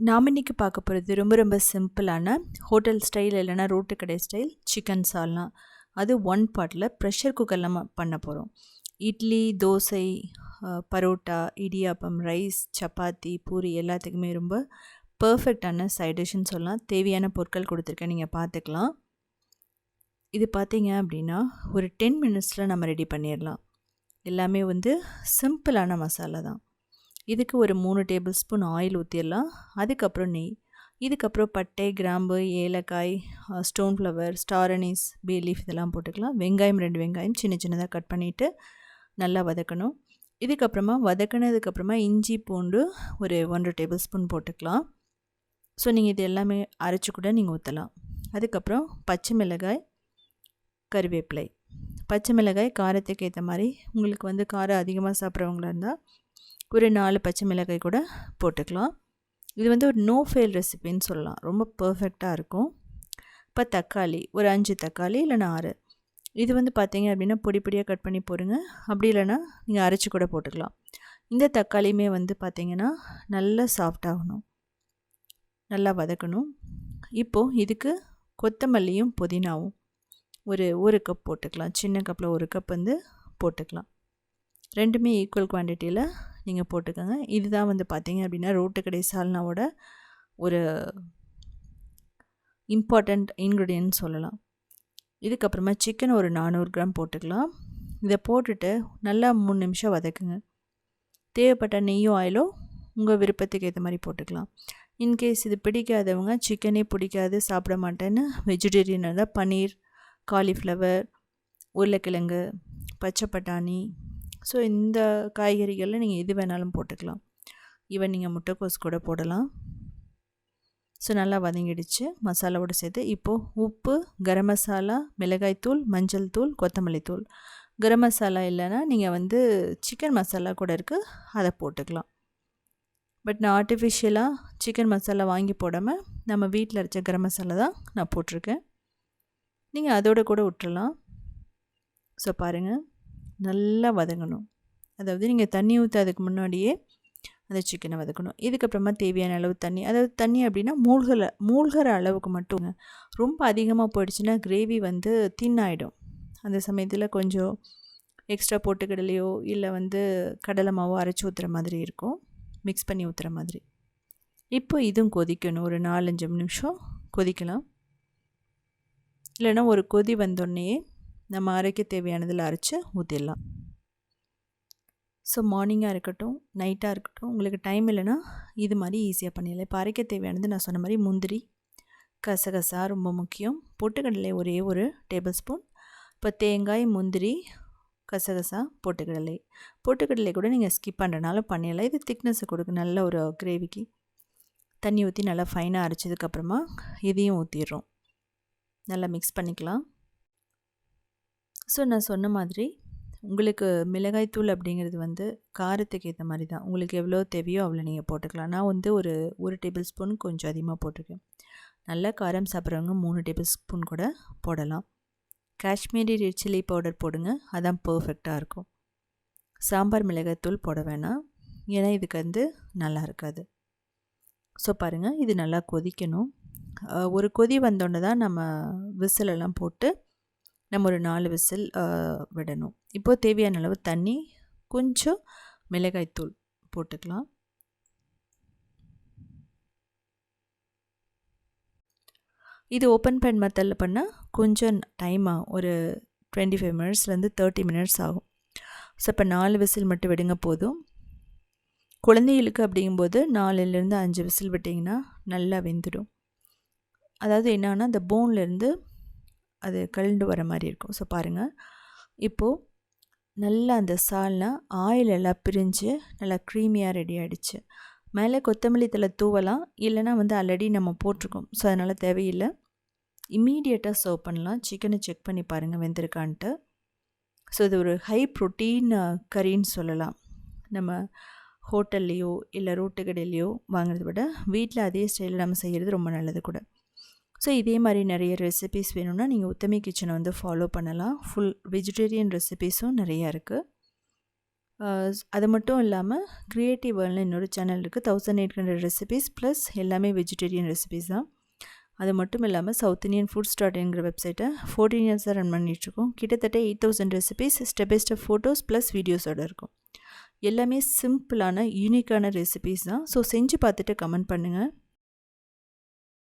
நாம் இன்றைக்கி பார்க்க போகிறது ரொம்ப ரொம்ப சிம்பிளான ஹோட்டல் ஸ்டைல் இல்லைனா ரோட்டு கடை ஸ்டைல் சிக்கன் சால்னா. அது ஒன் பார்ட்டில் ப்ரெஷர் குக்கரில் நம்ம பண்ண போகிறோம். இட்லி, தோசை, பரோட்டா, இடியாப்பம், ரைஸ், சப்பாத்தி, பூரி எல்லாத்துக்குமே ரொம்ப பர்ஃபெக்டான சைட் டிஷ்ஷுன்னு சொல்லலாம். தேவையான பொருட்கள் கொடுத்துருக்கேன், நீங்கள் பார்த்துக்கலாம். இது பார்த்தீங்க அப்படின்னா ஒரு 10 மினிட்ஸில் நம்ம ரெடி பண்ணிடலாம். எல்லாமே சிம்பிளான மசாலா தான். இதுக்கு ஒரு 3 டேபிள் ஸ்பூன் ஆயில் ஊற்றிடலாம். அதுக்கப்புறம் நெய், இதுக்கப்புறம் பட்டை, கிராம்பு, ஏலக்காய், stone flower, star anise, bay leaf இதெல்லாம் போட்டுக்கலாம். வெங்காயம் 2 வெங்காயம் சின்ன சின்னதாக கட் பண்ணிவிட்டு நல்லா வதக்கணும். இதுக்கப்புறமா வதக்கினதுக்கப்புறமா இஞ்சி பூண்டு ஒரு 1 டேபிள் ஸ்பூன் போட்டுக்கலாம். ஸோ நீங்கள் இது எல்லாமே அரைச்சி கூட நீங்கள் ஊற்றலாம். அதுக்கப்புறம் பச்சை மிளகாய், கருவேப்பிலை. பச்சை மிளகாய் காரத்துக்கு ஏற்ற மாதிரி, உங்களுக்கு காரம் அதிகமாக சாப்பிட்றவங்களா இருந்தால் ஒரு 4 பச்சை மிளகாய் கூட போட்டுக்கலாம். இது ஒரு நோ ஃபெயில் ரெசிபின்னு சொல்லலாம். ரொம்ப பர்ஃபெக்டாக இருக்கும். இப்போ தக்காளி ஒரு 5 தக்காளி இல்லைனா 6. இது பார்த்தீங்க அப்படின்னா பொடி பொடியாக கட் பண்ணி போடுங்க. அப்படி இல்லைனா நீங்கள் அரைச்சி கூட போட்டுக்கலாம். இந்த தக்காளியுமே பார்த்தீங்கன்னா நல்லா சாஃப்டாகணும், நல்லா வதக்கணும். இப்போது இதுக்கு கொத்தமல்லியும் புதினாவும் ஒரு கப் போட்டுக்கலாம். சின்ன கப்பில் 1 கப் போட்டுக்கலாம். ரெண்டுமே ஈக்குவல் குவான்டிட்டியில் நீங்கள் போட்டுக்கோங்க. இதுதான் பார்த்தீங்க அப்படின்னா ரோட்டு கடை சால்னாவோட ஒரு இம்பார்ட்டண்ட் இன்க்ரீடியன்ட் சொல்லலாம். இதுக்கப்புறமா சிக்கன் ஒரு 400 கிராம் போட்டுக்கலாம். இதை போட்டுட்டு நல்லா 3 நிமிஷம் வதக்குங்க. தேவைப்பட்ட நெய்யோ ஆயிலோ உங்கள் விருப்பத்துக்கு ஏற்ற மாதிரி போட்டுக்கலாம். இன்கேஸ் இது பிடிக்காதவங்க, சிக்கனே பிடிக்காது சாப்பிட மாட்டேன்னு வெஜிடேரியனாக இருந்தால் பன்னீர், காலிஃப்ளவர், உருளைக்கிழங்கு, பச்சை பட்டாணி, ஸோ இந்த காய்கறிகளில் நீங்கள் எது வேணாலும் போட்டுக்கலாம். ஈவன் நீங்கள் முட்டைக்கோஸ் கூட போடலாம். ஸோ நல்லா வதங்கிடுச்சு மசாலாவோடு சேர்த்து. இப்போது உப்பு, கரம் மசாலா, மிளகாய்த்தூள், மஞ்சள் தூள், கொத்தமல்லி தூள். கரம் மசாலா இல்லைன்னா நீங்கள் சிக்கன் மசாலா கூட இருக்குது, அதை போட்டுக்கலாம். பட் நான் ஆர்டிஃபிஷியலாக சிக்கன் மசாலா வாங்கி போடாமல் நம்ம வீட்டில் அரைச்ச கரம் மசாலா தான் நான் போட்டிருக்கேன். நீங்கள் அதோடு கூட விட்டுறலாம். ஸோ பாருங்கள், நல்லா வதங்கணும். அதாவது நீங்கள் தண்ணி ஊற்றாதுக்கு முன்னாடியே அந்த சிக்கனை வதக்கணும். இதுக்கப்புறமா தேவையான அளவு தண்ணி, அதாவது தண்ணி அப்படின்னா மூழ்கிற அளவுக்கு மட்டும். ரொம்ப அதிகமாக போயிடுச்சுன்னா கிரேவி தின்னாயிடும். அந்த சமயத்தில் கொஞ்சம் எக்ஸ்ட்ரா பொட்டுக்கடலையோ இல்லை கடலை மாவோ அரைச்சி ஊற்றுற மாதிரி இருக்கும், மிக்ஸ் பண்ணி ஊற்றுற மாதிரி. இப்போ இதுவும் கொதிக்கணும். ஒரு 4-5 நிமிஷம் கொதிக்கலாம். இல்லைன்னா ஒரு கொதி வந்தோடனே நம்ம அரைக்க தேவையானதில் அரைச்சி ஊற்றிடலாம். ஸோ மார்னிங்காக இருக்கட்டும், நைட்டாக இருக்கட்டும், உங்களுக்கு டைம் இல்லைன்னா இது மாதிரி ஈஸியாக பண்ணிடலாம். இப்போ அரைக்க தேவையானது நான் சொன்ன மாதிரி முந்திரி, கசகசா ரொம்ப முக்கியம், பொட்டுக்கடலை ஒரே ஒரு டேபிள் ஸ்பூன். இப்போ தேங்காய், முந்திரி, கசகசா, பொட்டுக்கடலை கூட நீங்கள் ஸ்கிப் பண்ணுறனால பண்ணிடலாம். இது திக்னஸை கொடுக்கும் நல்ல ஒரு கிரேவிக்கு. தண்ணி ஊற்றி நல்லா ஃபைனாக அரைச்சதுக்கப்புறமா இதையும் ஊற்றிடுறோம். நல்லா மிக்ஸ் பண்ணிக்கலாம். ஸோ நான் சொன்ன மாதிரி உங்களுக்கு மிளகாய்த்தூள் அப்படிங்கிறது காரத்துக்கு ஏற்ற மாதிரி தான். உங்களுக்கு எவ்வளோ தேவையோ அவ்வளோ நீங்கள் போட்டுக்கலாம். நான் ஒரு டேபிள் ஸ்பூன் கொஞ்சம் அதிகமாக போட்டிருக்கேன். நல்லா காரம் சாப்பிட்றவங்க 3 டேபிள் ஸ்பூன் கூட போடலாம். காஷ்மீரி ரெட் சில்லி பவுடர் போடுங்க, அதான் பர்ஃபெக்டாக இருக்கும். சாம்பார் மிளகாய்த்தூள் போட வேணாம், ஏன்னா இதுக்கு நல்லா இருக்காது. ஸோ பாருங்கள், இது நல்லா கொதிக்கணும். ஒரு கொதி வந்தோடனே தான் நம்ம விசிலெல்லாம் போட்டு நம்ம ஒரு 4 விசில் விடணும். இப்போது தேவையான அளவு தண்ணி, கொஞ்சம் மிளகாய்த்தூள் போட்டுக்கலாம். இது ஓப்பன் பேன் மெத்தடில் பண்ணால் கொஞ்சம் டைம் ஆகும். ஒரு 25 மினிட்ஸ்லேருந்து 30 மினிட்ஸ் ஆகும். ஸோ இப்போ 4 விசில் மட்டும் விடுங்க போதும். குழந்தைகளுக்கு அப்படிங்கும்போது 4லேருந்து 5 விசில் விட்டிங்கன்னா நல்லா வெந்துடும். அதாவது என்னன்னா அந்த போன்லேருந்து அது கழண்டு வர மாதிரி இருக்கும். ஸோ பாருங்கள், இப்போது நல்லா அந்த சால்னா ஆயில் எல்லாம் பிரிஞ்சு நல்லா க்ரீமியாக ரெடி ஆகிடுச்சு. மேலே கொத்தமல்லி தழை தூவலாம், இல்லைனா ஆல்ரெடி நம்ம போட்டிருக்கோம், ஸோ அதனால் தேவையில்லை. இம்மீடியட்டாக சர்வ் பண்ணலாம். சிக்கனை செக் பண்ணி பாருங்கள் வெந்திருக்கான்ட்டு. ஸோ இது ஒரு ஹை ப்ரோட்டீன் கறின்னு சொல்லலாம். நம்ம ஹோட்டல்லையோ இல்லை ரோட்டு கடையிலையோ வாங்குறத விட வீட்டில் அதே ஸ்டைலில் நம்ம செய்கிறது ரொம்ப நல்லது கூட. ஸோ இதே மாதிரி நிறைய ரெசிபீஸ் வேணும்னா நீங்கள் உத்தமி கிச்சனை ஃபாலோ பண்ணலாம். ஃபுல் வெஜிடேரியன் ரெசிபீஸும் நிறையா இருக்குது. அது மட்டும் இல்லாமல் க்ரியேட்டிவ் வேர்ல்ட்னு இன்னொரு சேனல் இருக்குது. 1800 ரெசிபீஸ் ப்ளஸ் எல்லாமே வெஜிடேரியன் ரெசிபீஸ் தான். அது மட்டும் இல்லாமல் சவுத் இந்தியன் ஃபுட்ஸ்.inங்கிற வெப்சைட்டை 14 இயர்ஸாக ரன் பண்ணிகிட்ருக்கோம். கிட்டத்தட்ட 8000 recipes step by step photos plus வீடியோஸோடு இருக்கும். எல்லாமே சிம்பிளான யூனிக்கான ரெசிபீஸ் தான். ஸோ செஞ்சு பார்த்துட்டு கமெண்ட் பண்ணுங்கள்.